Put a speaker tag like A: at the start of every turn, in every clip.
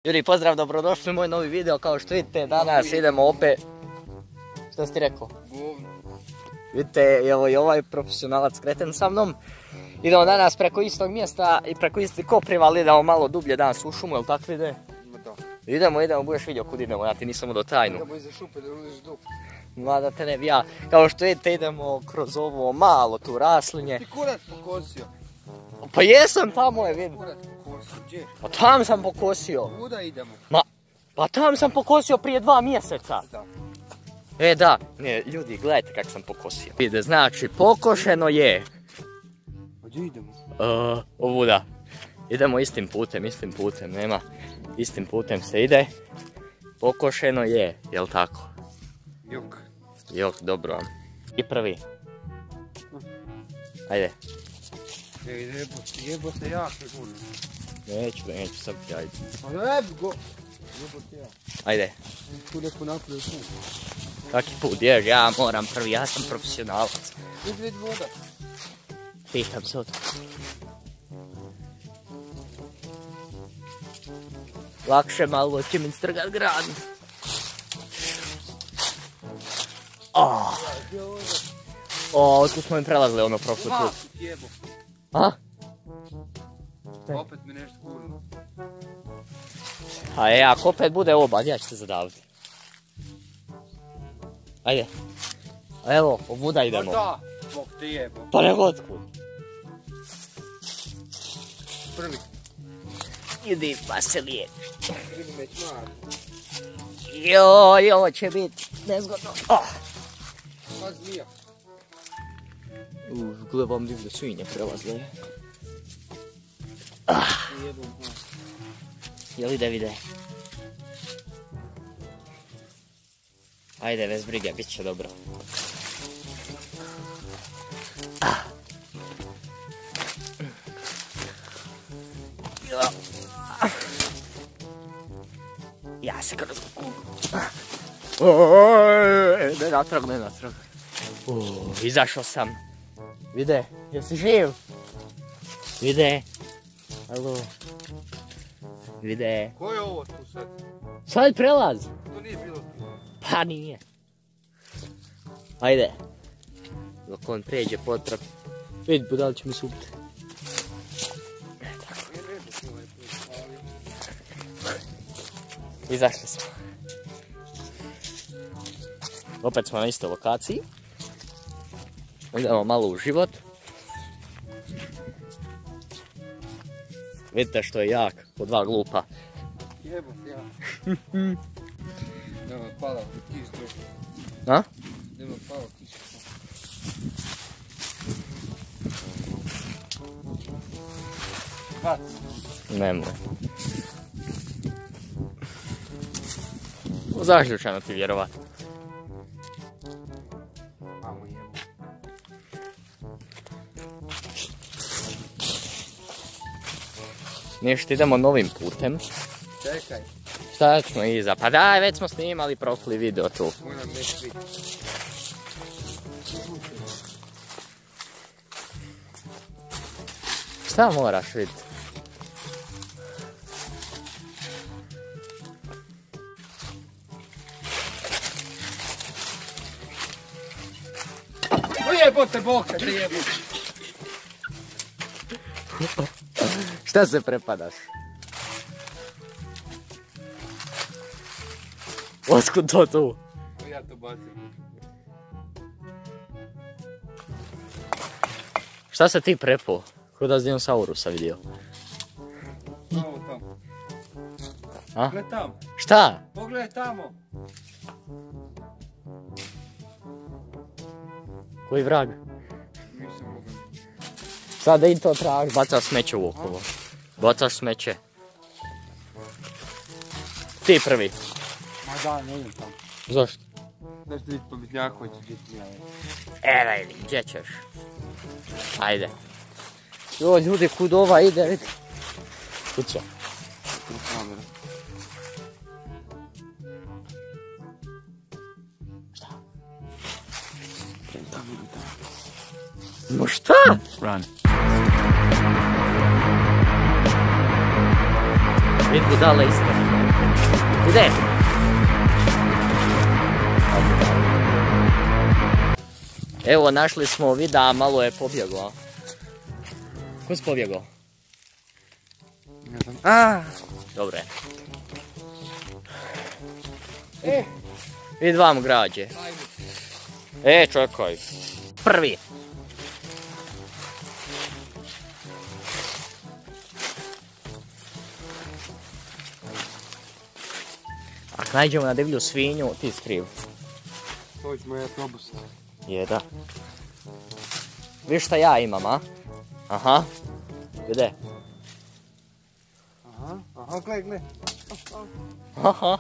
A: Ljudi, pozdrav, dobrodošli u moj novi video. Kao što vidite, danas idemo opet... Što si ti rekao? Vidite, evo i ovaj profesionalac kreten sa mnom. Idemo danas preko istog mjesta i preko isti kopriva, ali idemo malo dublje danas u šumu, jel tako ide? Idemo, budeš vidio kud idemo, ja ti nisam do tajnu.
B: Idemo iza šupe da uliš dub.
A: Mada te ne bi ja. Kao što vidite, idemo kroz ovo malo tu raslinje.
B: Ti kurac pokosio.
A: Pa jesam, tamo je, vidim.
B: Kurac pokosio, gdje?
A: Pa tam sam pokosio.
B: Kuda idemo?
A: Pa tam sam pokosio prije 2 mjeseca.
B: Da.
A: Da, ne, ljudi, gledajte kako sam pokosio. Vide, znači, pokošeno je.
B: Pa gdje idemo?
A: Ovuda. Idemo istim putem, nema. Istim putem se ide. Pokošeno je, jel tako? Jok, dobro. I prvi. Ajde.
B: Jebote ja se gulim.
A: Neću, sad ti ajde.
B: Jebote ja.
A: Ajde.
B: Tu neko napravio tu.
A: Kaki put, ja moram prvi, ja sam profesionalac.
B: Vid voda.
A: Pitam se od. Lakše malo će mi strgat grad. Otkud smo im prelazili ono prošli put.
B: Jebo.
A: A?
B: Opet mi nešto kurno.
A: A ako opet bude oba, ja ću te zadaviti. Ajde. Evo, ovuda idemo.
B: Pa da, bok te jebo.
A: Pa nego otkud.
B: Prvi.
A: Idi pa se lijepi.
B: Idemo već mali.
A: Joj, ovo će biti nezgodno.
B: Pa zmija.
A: Gledam divlje svinje prelazle.
B: Jebom.
A: Jel vide? Ajde, bez brige, bit će dobro. Ja se kroz kuku. Ne natrag. Izašao sam. Vide, jesi živ? Vide. Alo. Vide.
B: Ko je ovo tu sad?
A: Sad prelaz.
B: To nije bilo tu.
A: Pa nije. Ajde. Dok on pređe potrap. Vidi, budal će mi subiti. Izašli smo. Opet smo na istoj lokaciji. Idemo malo u život. Vidite što je jak, po 2 glupa.
B: Jebom ja. Nema pala kiš došlo.
A: A?
B: Nema pala kiš. Bac.
A: Nemoj. Zaključano ti vjerovat.
B: Amo jebo.
A: Nešto idemo novim putem.
B: Čekaj.
A: Šta ćemo iza? Pa daj, već smo snimali prošli video tu.
B: Moram već vidjeti.
A: Šta moraš vidjeti?
B: Jebote boka, te jebote.
A: Šta se prepadaš? Otkud to tu?
B: Ja to bacim.
A: Šta se ti prepo? Ko da s dinosaurusa vidio?
B: Ovo tamo.
A: A?
B: Pogledaj tamo.
A: Šta?
B: Pogledaj tamo.
A: Koji vrag?
B: Nisam mogu.
A: Sada i to traži. Bacaš smeće u okolo. Bacaš smeće. Ti prvi.
B: Ma da, ne idem tamo.
A: Zašto?
B: Znaš da vidjeti pametnjako će biti ja.
A: Evaj, gdje ćeš? Ajde. Jo, ljudi, kud ova ide, vidi. Kuća.
B: Kamera.
A: Šta?
B: Tamo.
A: No šta?
B: Run.
A: Vidi budala isto. Ide! Evo, našli smo Vida, malo je pobjegao. Ko si pobjegao?
B: Ne znam.
A: Dobre. Vid vam građe. Čekaj. Prvi. Ako nađemo na divlju svinju, ti skriv.
B: To ćemo je probust.
A: Da. Viš šta ja imam, a? Aha. Gdje?
B: Aha, gle.
A: Aha.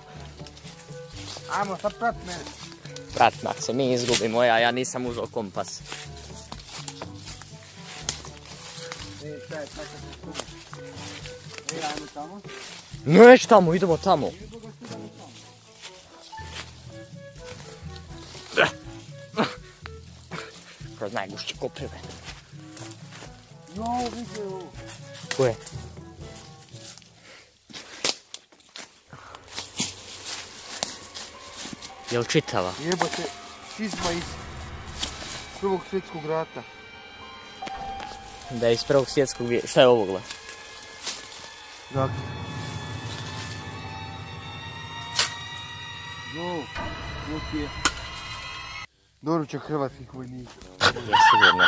B: Ajmo, sad prat mene.
A: Prat, ako se mi izgubimo, ja nisam uzeo kompas.
B: Šta je, sad se skubi. Ajmo tamo.
A: Neć tamo, idemo tamo. Kroz najgušće koprive.
B: Vidi ovo.
A: Ko je? Jel čitava?
B: Jebote, čizma iz Prvog svjetskog rata.
A: Da je iz Prvog svjetskog vijeka. Šta je ovo gle?
B: Dakle. je doručak hrvatskih vojnika.
A: Ja sigurno.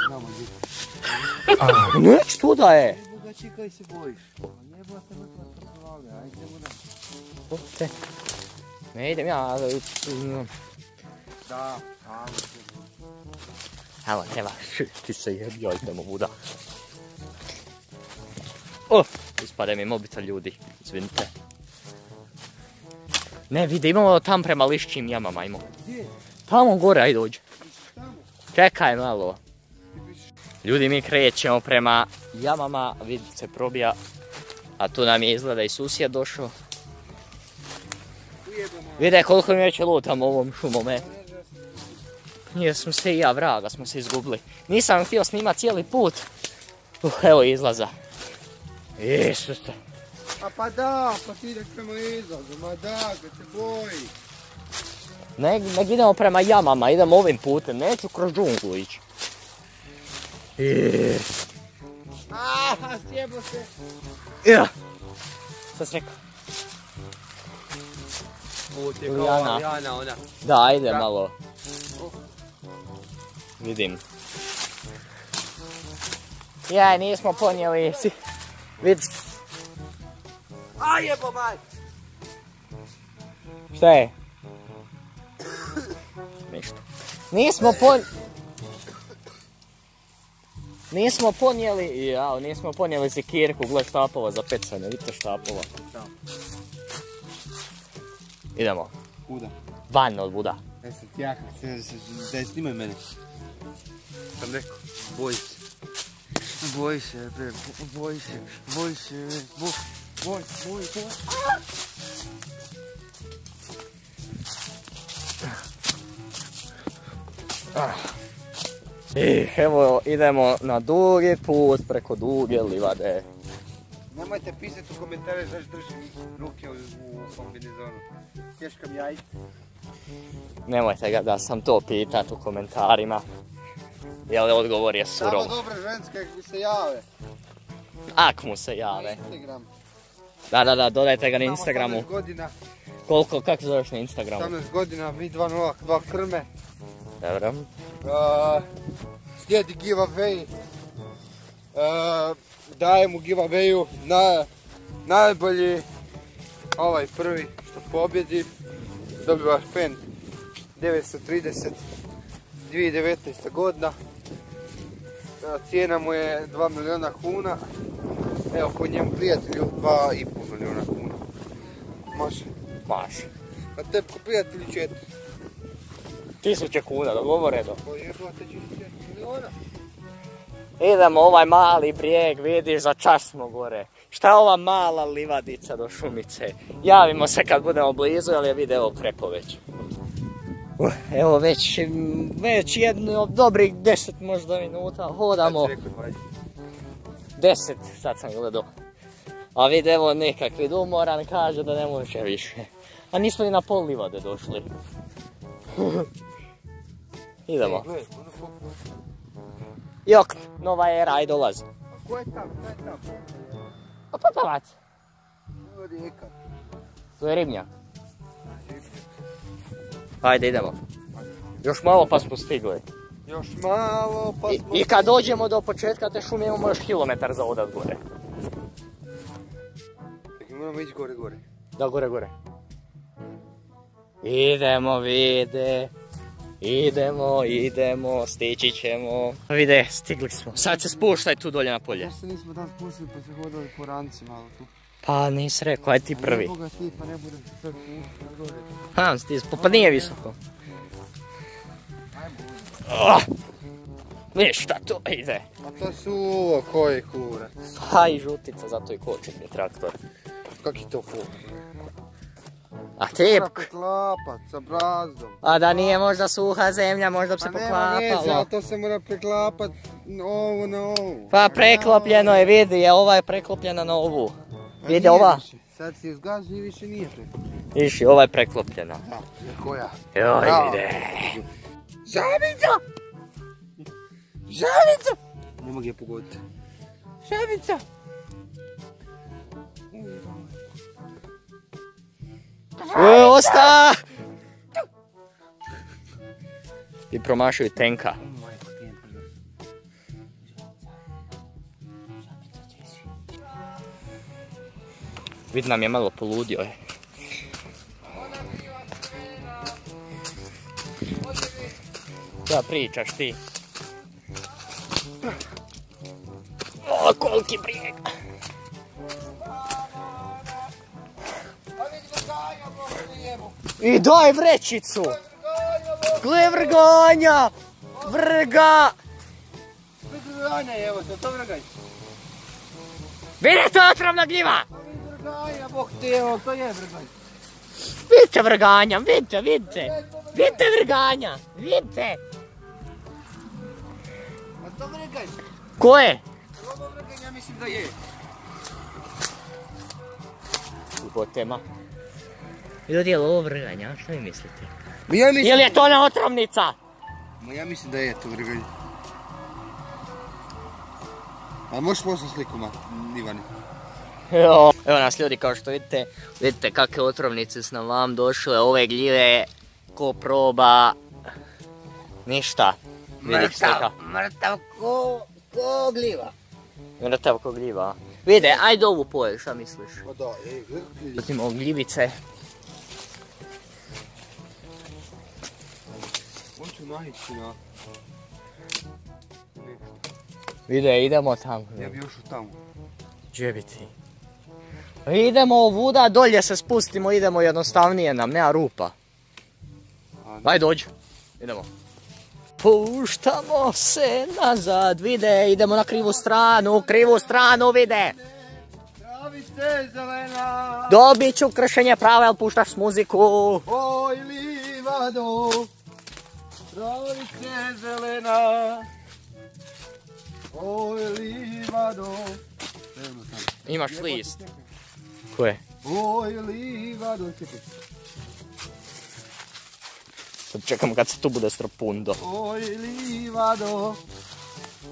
B: Znamo gdje.
A: Neć tu da je.
B: Jeboga, čekaj se bojiš. Jeboga se mrtva srpavlja, ajde idemo da.
A: Ne idem ja.
B: Da,
A: Evo, nema, ti se jebio, idemo buda. Ispade mi mobitel ljudi, izvinite. Ne, vidi, imamo tam prema lišćim jamama, ajmo.
B: Gdje?
A: Tamo gore, ajde dođi.
B: Tamo?
A: Čekaj malo. Ljudi, mi krećemo prema jamama, vidite se probija. A tu nam je izgleda i susjed došao. Vide koliko mi već lutamo ovom šumom, Nije smo se i ja, vraga, smo se izgubili. Nisam htio snimat cijeli put. Evo izlaza. Isuse.
B: A pa da, pa ti ideš prema izlazu, ma da, kad se boji.
A: Nek idemo prema jamama, idemo ovim putem, neću kroz džunglu ići.
B: Sjebo se.
A: Šta si rekao?
B: Ovo ti je kao Arijana ona.
A: Da, ajde malo. Vidim. Nismo ponijeli. Vidi.
B: A jebo maj!
A: Šta je? Ništa. Nismo ponijeli sekirku, gle štapova za pecanje, vidite štapova. Idemo.
B: Kuda?
A: Van od Buda.
B: Sam ti ja, daj snimaj mene. Sam rekao, boj se. Boj se, bre, boj se.
A: Evo idemo na dugi put preko duge livade.
B: Nemojte pisati u komentare zašto držim ruke u kombinezonu. Tješkam jajce.
A: Nemojte ga da sam to pitat u komentarima. Jel odgovor je surov.
B: Samo dobre ženske ako mi se jave.
A: Ak mu se jave.
B: Instagram.
A: Da, dodajte ga na Instagramu.
B: 18 godina.
A: Koliko, kako zoveš na Instagramu?
B: 18 godina, mi 202 krme.
A: Dobro.
B: Slijedi giveaway. Dajem u giveawayu na najbolji ovaj prvi što pobjedi. Dobivaš pen 930 2019. godina. Cijena mu je 2 milijuna kuna. Evo po njemu prijatelju 2,5 milijuna kuna. Može. A tebi ko prijatelju 4.
A: 1000 kuna, dogovore do.
B: Pojebate 4 milijuna.
A: Idemo ovaj mali brijeg, vidiš, za čas smo gore. Šta je ova mala livadica do šumice? Javimo se kad budemo blizu, ali je video preko već. Evo već jedno dobrih 10 možda minuta hodamo.
B: 10,
A: sad sam gledao. A vidi, evo nekakvi umoran, kaže da ne može više. A nismo ni na pol livade došli. Idemo. Jok, nova era, aj dolazi.
B: A ko je tam? Ko je tam?
A: Pa papavac.
B: Ovo je rijeka.
A: To je ribnjak. Ajde, idemo. Još malo pa smo stigli.
B: Još malo pa smo...
A: I kad dođemo do početka te šume imamo još kilometar za odat gore.
B: Čekaj, moramo ići gore.
A: Da, gore. Idemo, vide. Idemo, stići ćemo. Vide, stigli smo. Sad se spuštaj tu dolje na polje.
B: Zašto nismo dan spustili pa se hodali po ranci malo tu?
A: Pa nisi rekao, aj ti prvi.
B: Ne boga ti, pa ne budeš sve gore.
A: Ham stispo, pa nije visoko. Oh, viš šta to ide.
B: A to su ovo, koji kurac?
A: Pa i žutica, zato i kočetni traktor.
B: Kak je to kurac?
A: A tip.
B: Mora preklapat sa brazdom.
A: A da nije možda suha zemlja, možda bi se
B: Pa nema veze,
A: poklapalo.
B: ali to se mora preklapat ovo na ovu.
A: Pa preklopljeno je, vidi, ova je preklopljena na ovu. Vidi ova.
B: Sad si izgazi i više nije preklopljena.
A: Viši, ova je preklopljena.
B: Da, koja?
A: Joj, vide.
B: Žabica! Žabica! Ne mogu je pogoditi. Žabica!
A: Osta! I promašuju tenka. Vid nam je malo poludio je. Da pričaš ti. O, koliki brijeg. I daj vrećicu. Gle vrganja. Vrga.
B: Vrganja, evo se, to vrgaj.
A: Vidi, to je otrovna gljiva.
B: Vrganja, bok te, evo, to je vrgaj.
A: Vidite vrganja, vidite. Vidite vrganja, vidite.
B: A to vrgaj.
A: Ko je?
B: Ovo vrganja mislim da je.
A: Ubotema. Ljudi, je li ovo vrganja? Što vi mislite?
B: Ja mislim...
A: Ili je to ona otrovnica?
B: Ja mislim da je to vrganje. A možeš poslati sliku, Ivani?
A: Evo nas ljudi, kao što vidite kakve otrovnice su nam vam došle, ove gljive, ko proba, ništa.
B: Mrtav ko gljiva.
A: Mrtav ko gljiva. Vide, ajde ovu poješ, šta misliš?
B: Pa da, gledaj.
A: Zatim gljivice.
B: On ću nahići na...
A: Vide, idemo tamo.
B: Ja bi još u tamo.
A: Gdje bi ti? Idemo ovuda, dolje se spustimo, idemo jednostavnije nam, nema rupa. Ajde dođi, idemo. Puštamo se nazad, vide, idemo na krivu stranu, vide.
B: Travice zelena.
A: Dobit ću kršenje prava, jel puštaš muziku?
B: Oj livado. Travice zelena. Oj livado.
A: Imaš list. Koje?
B: Oj livado.
A: Sad čekamo kad se tu bude strapundo.
B: Oj livado.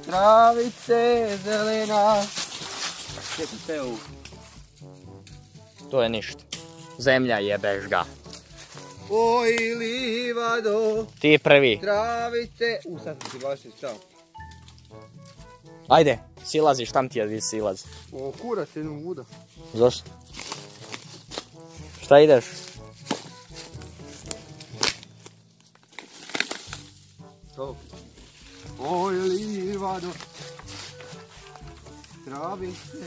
B: Travice zelena. Sjetite ovu.
A: To je ništa. Zemlja jebeš ga.
B: Oj livado.
A: Ti prvi.
B: Travice. Sad ti baš je stao.
A: Ajde, silaziš, tam ti je vi silaz.
B: O, kurac jednom vuda.
A: Zašto? Šta ideš?
B: To. Oj livado. Travice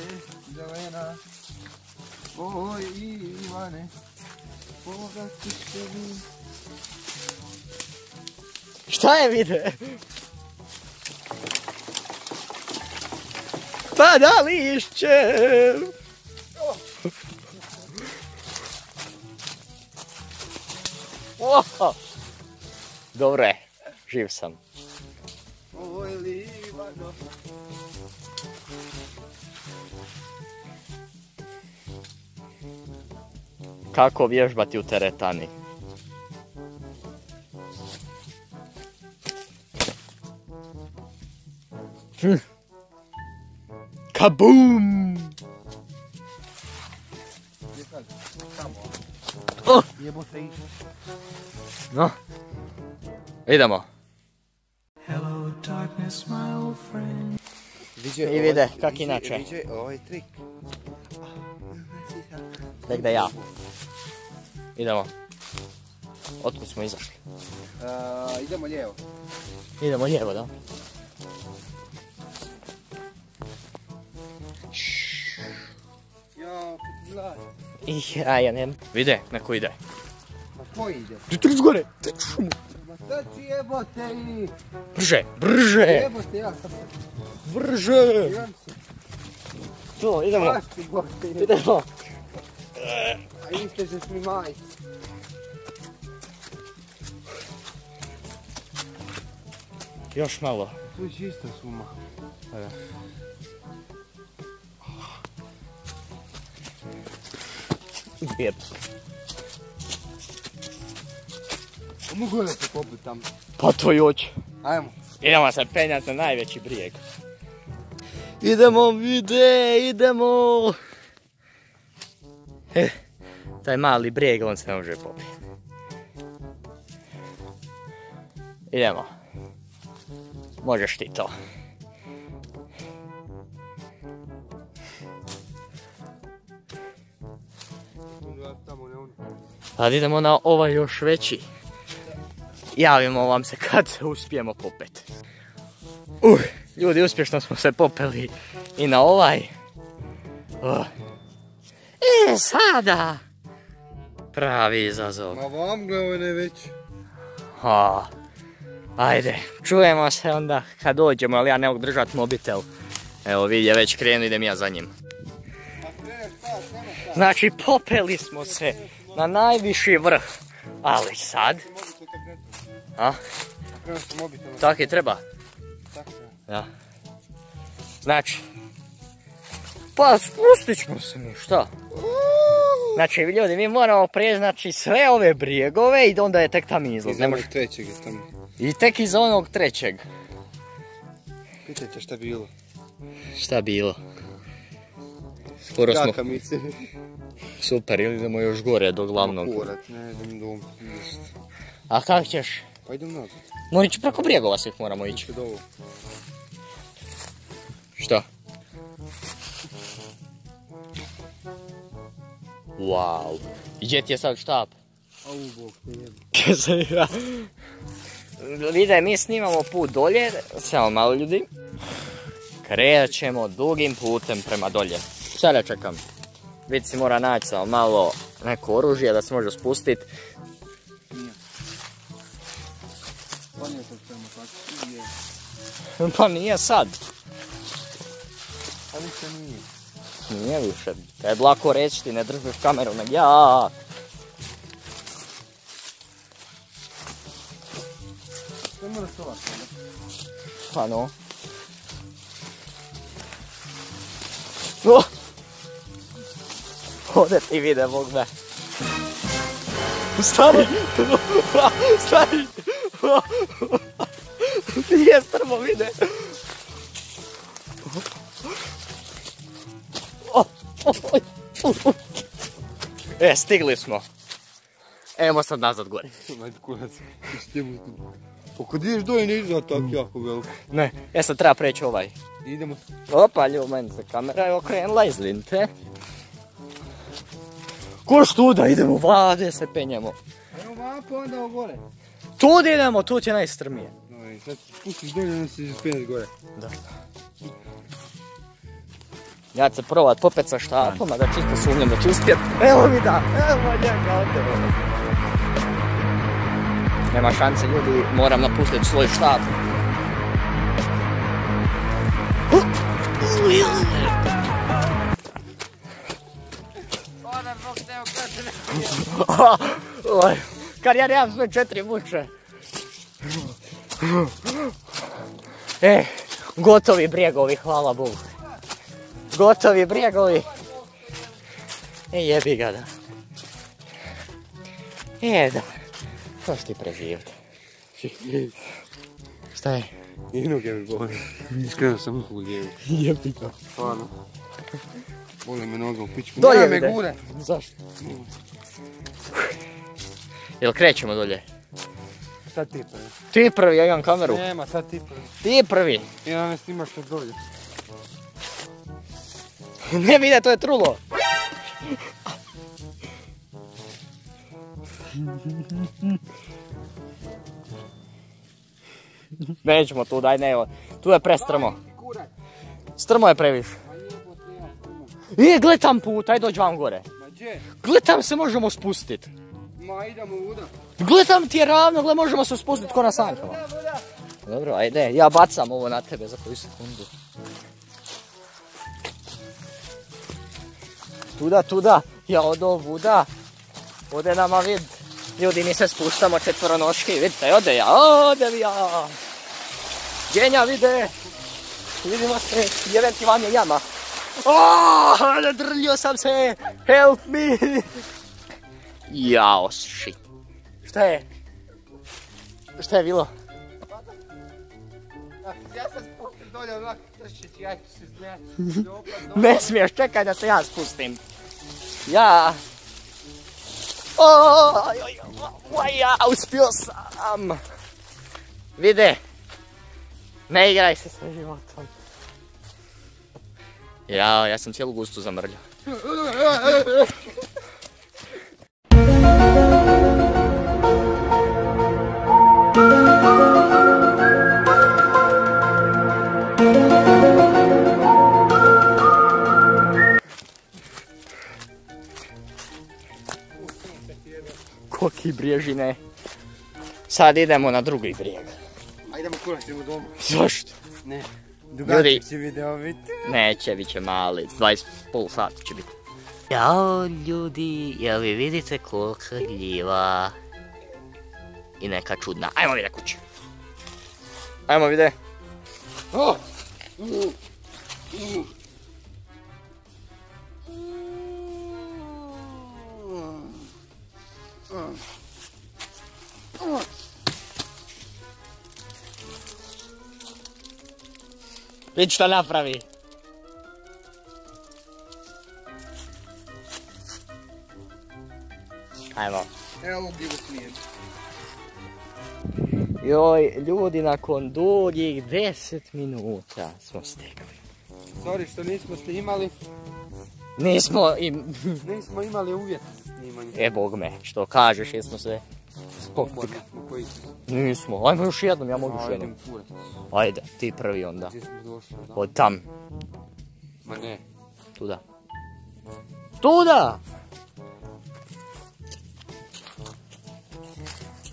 B: zelena. Oj Ivane. Pogati se mi.
A: Šta je vide? Pada lišće! Dobro je, živ sam.
B: Oj livado.
A: kako vježbati u teretani. Kabum! Oh! No, idemo. I vide, kak inače.
B: Viđe ovaj trik.
A: Tek da ja. Idemo. Otkud smo izašli?
B: Idemo lijevo.
A: Idemo lijevo, da?
B: Ja, gledaj.
A: Ja ne... Vide, neko ide.
B: Ma ko ide?
A: Ti trč gore! Trč mu!
B: Ma trči jebote i...
A: Brže, brže!
B: Jebote ja sam...
A: Brže!
B: Imam se.
A: To, idemo.
B: Pašti bote.
A: Idemo.
B: A istežeš mi majicu.
A: Još malo.
B: Tu je čisto suma.
A: Bijed.
B: Mogu da se poput tamo.
A: Pa to joć.
B: Ajmo.
A: Idemo se penjati na najveći brijeg. Idemo, vide, idemo! Taj mali brijeg, on se ne može popiti. Idemo. Možeš ti to. Sad idemo na ovaj još veći. Javimo vam se kad se uspijemo popeti. Ljudi, uspješno smo se popeli i na ovaj. Sada! Pravi izazov.
B: Ma vam gledaj ne već.
A: Ajde, čujemo se onda kad dođemo, ali ja ne mogu držati mobitel. Evo vidi je već krenu, idem ja za njim. Znači, popeli smo se na najviši vrh, ali sad... A? Tako i treba? Ja. Znači... Pa spustit ćemo se mi, šta? Znači, ljudi, mi moramo preznaći sve ove brijegove i onda je tek tam izlaz.
B: Iz onog trećeg je tamo.
A: I tek iz onog trećeg.
B: Pitajte šta bilo.
A: Šta bilo? Skoro smo...
B: Jaka mi se.
A: Super, ili idemo još gore do glavnog.
B: Kurat, ne idem dom.
A: A kak ćeš?
B: Pa idem nazad.
A: No ići preko brijegova svih moramo ići. Šta? Wow. I gdje ti je sad štap?
B: A u bok te jebe.
A: Vide, mi snimamo put dolje, samo malo ljudi. Krećemo dugim putem prema dolje. Šta da čekam? Vid si mora naći samo malo neko oružje da se može spustiti. Pa nije sad.
B: A više nije.
A: Nije više. Kad lako reći ti ne držiš kameru nego ja.
B: Sve moraš ovako, ne?
A: Pa no. Ovdje ti vide, Bog me. Stani! Stani! Nije strmo, vide. Stigli smo. Evo sad nazad gore.
B: Majde kurac, ištemu tu. Pa kod ideš dolje ne izgleda tako jako veliko.
A: Ne, sad treba preći ovaj.
B: Idemo.
A: Opa, ljubo, meni se kamera je okrenula, izvinite. Ko što da idemo, vade se penjemo.
B: Evo vapo onda gore.
A: Tud idemo, tu je najstrmije.
B: No i sad spustiš dolje, onda se penješ gore.
A: Da. Ja ću se provat popet sa štapom, a da čisto sumnjam da ću uspjet. Evo mi da, evo njega ovdje. Nema šanse, ljudi, moram napustiti svoj štap. Kad ja nemam sve 4 muče. Gotovi brijegove, hvala Bogu. Gotovi brijegove. Jebi ga da. Da. To što ti preživite. Šta je?
B: I noge mi boli. Iskreno sam uhu lijevu.
A: Jebi ga.
B: Stvarno. Boli me noga u pičku.
A: Dolje
B: me
A: ide.
B: gure.
A: Zašto? Jel krećemo dolje?
B: Sad ti prvi.
A: Ti prvi, ja imam kameru.
B: Nema, sad ti prvi.
A: Ti prvi.
B: Ja ne snimaš što dolje.
A: Ne vide, to je trulo. Nećemo tu, daj ne, tu je prestrmo. Strmo je previše. Gle tam put, aj dođi vam gore.
B: Ma gdje?
A: Gle tam se možemo spustit.
B: Ma idemo uda.
A: Gle tam ti je ravno, gle možemo se spustit ko na sanjkama. Dobro, ajde, ja bacam ovo na tebe za koju sekundu. Tuda, ja odo ovuda. Ode nama vid. Ljudi, mi se spuštamo četvoronoški, vidite, ode ja. Genja vide. Vidimo se, jeben ti vam je jama. Nadrljio sam se, help me. Jao, shit. Šta je? Šta je bilo?
B: Ja sam spustim dolje onak tršić, ja ću se zmijati.
A: Ne smiješ, čekaj da se ja spustim. Ja. Ja, uspio sam. Vide. Ne igraj se sa životom. Ja sam cijelu gustu zamrljao. Koki brježine. Sad idemo na drugi brijeg.
B: Ajdemo kurac, idemo doma.
A: Zašto?
B: Ne. Dugačak će video biti.
A: Neće, bit će mali. 20,5 sati će biti. Jao ljudi, jel vi vidite kolika gljiva? I neka čudna. Ajmo vide kuće. Ajmo vide. Vidi šta napravi. Ajmo.
B: Evo gljivu smijem.
A: Joj, ljudi, nakon dugih 10 minuta smo stekli.
B: Sorry što nismo snimali.
A: Nismo
B: imali uvjet za snimanje.
A: Bog me, što kažeš, jesmo se spoktika. Nismo, ajmo još jednom, ja mogu još jednom. Ajde, ti prvi onda.
B: Gdje smo došli?
A: Od tam.
B: Ma ne.
A: Tuda. Tuda!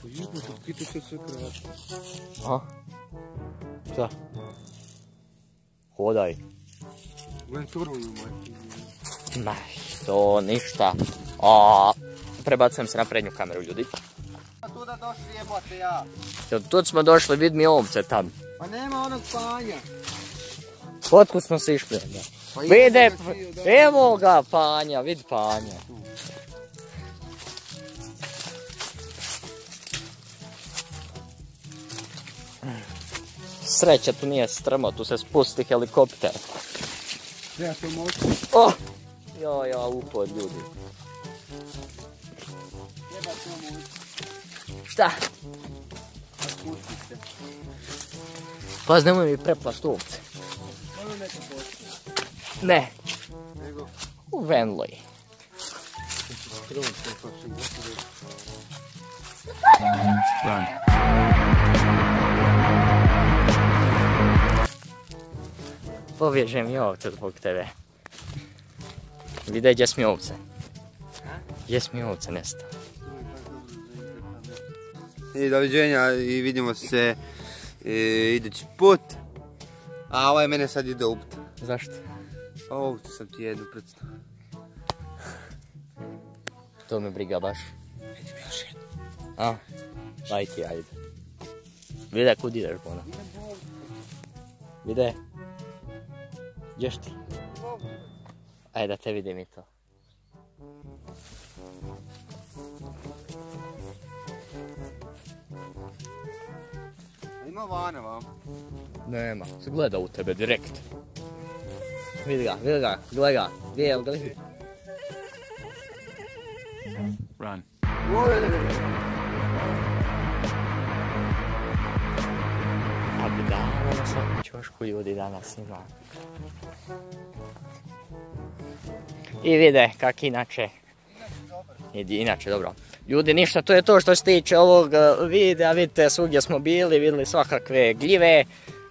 B: Jebote, kito se sve krvači.
A: A? Šta? Hodaj.
B: Gledaj turbuju, majke.
A: Ma, to ništa. Prebacujem se na prednju kameru, ljudi.
B: Tuda došli jebote ja.
A: Tu smo došli, vid mi ovce tam.
B: Pa nema onog panja.
A: Otkud smo se išli onda? Vide, evo ga panja, vidi panja. Sreća, tu nije strmo, tu se spusti helikopter.
B: Ja sam moći.
A: Ja, upod ljudi.
B: Jeba sam moći.
A: Šta?
B: Spusti se.
A: Paz, nemoj mi preplašt ovce.
B: Ono neka poći.
A: Ne,
B: Nego.
A: u Venloj.
B: Prvom se pašem, gotovo.
A: Run. Pobježe mi ovce zbog tebe. Vide gdje su mi ovce. Gdje su mi ovce nestale.
B: I doviđenja i vidimo se idući put. A ovaj mene sad ide upit.
A: Zašto?
B: Ovdje sam ti jednu predstavu.
A: To me briga baš.
B: Vidim još jednu.
A: A? Daj ti, ajde. Vide kud ideš, bona. Vide. Gdješ ti? Ajde da te vidim i to.
B: ima vana vam?
A: Nema, se gleda u tebe direkt. Vidi ga, gledaj ga, gledaj.
C: Run.
A: A bi dalo na svaku ćošku ljudi danas ima. I vide kak inače. Inače, dobro. Ljudi, ništa, to je to što se tiče ovog videa, vidite, svugdje smo bili, vidjeli svakakve gljive.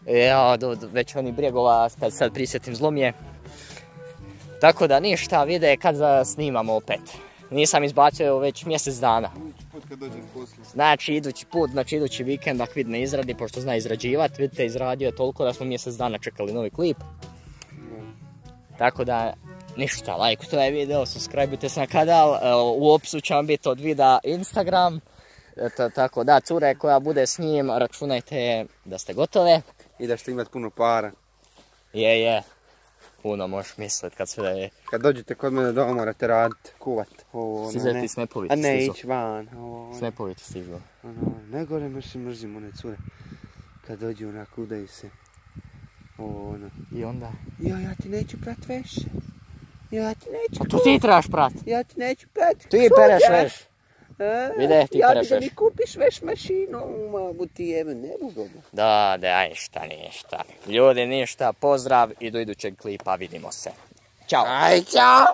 A: Ja, već oni bregova, kad sad prisjetim zlomje. Tako da ništa, vide kad snimamo opet. Nisam izbacio već mjesec dana. Znači idući vikend ako vid ne izradi, pošto zna izrađivat, vidite izradio je toliko da smo mjesec dana čekali novi klip. Tako da ništa, lajkujte ovaj video, subscribeujte se na kanal, u opisu će vam biti od videa Instagram. Tako da, cure koja bude s njim, računajte da ste gotove.
B: I da ćete imati puno para.
A: Je. Puno možeš mislit kad sve da je...
B: Kad dođete kod mene doma morate raditi, kuvat.
A: Stiže ti Smepović stižu.
B: A ne ići van.
A: Smepović stižu.
B: Najgore mrzim one cure. Kad dođu onako udaju se.
A: I onda?
B: Ja ti neću prat veše. Ja ti neću
A: prat. To ti trebaš prat.
B: Ja ti neću prat.
A: Ti pereš veš. Vide, ti pereš veš.
B: Ja ti da mi kupiš veš mašinu, mamu ti jebe, ne budu.
A: Da, ništa. Ljudi, ništa, pozdrav i do idućeg klipa vidimo se. Ćao.
B: Aj, ćao.